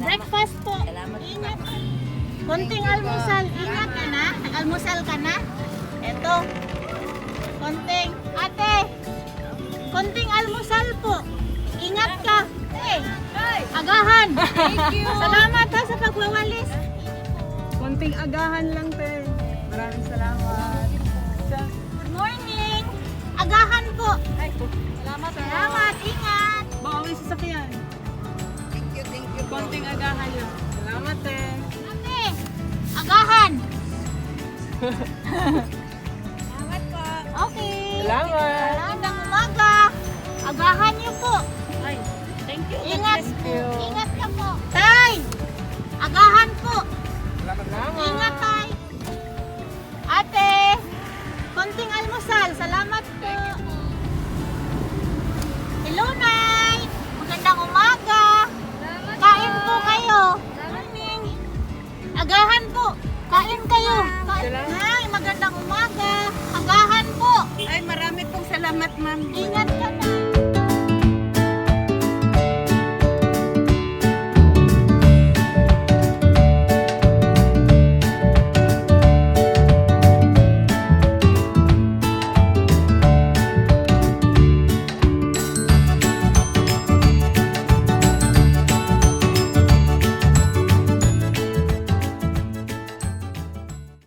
Breakfast po. Salamat. Ingat. Konting almusal. Ingat ka na. Nag-almusal ka na. Eto. Konting. Ate. Konting almusal po. Ingat ka. Hey. Agahan. Thank you. Salamat ha sa pagwawalis. Konting agahan lang, te. Maraming salamat. Good morning. Agahan po. Salamat. Salamat. Ingat. Bawi sa sakyan. Thank you. Konting agahan lang. Salamat, te. Ate. Agahan. Salamat po. Okay. Salamat. Magandang umaga. Agahan niyo po. Ay, thank you. Ingat. you. Ingat ka po. Tay. Agahan po. Salamat. Ingat tay. Ate. Konting almusal. Salamat po. Hello, Nay. Magandang umaga. Kain po kayo. Morning. Agahan po. Kain kayo. Kain. Salamat. Nay, magandang umaga. Agahan po. Ay, marami pong salamat, ma'am. Ingat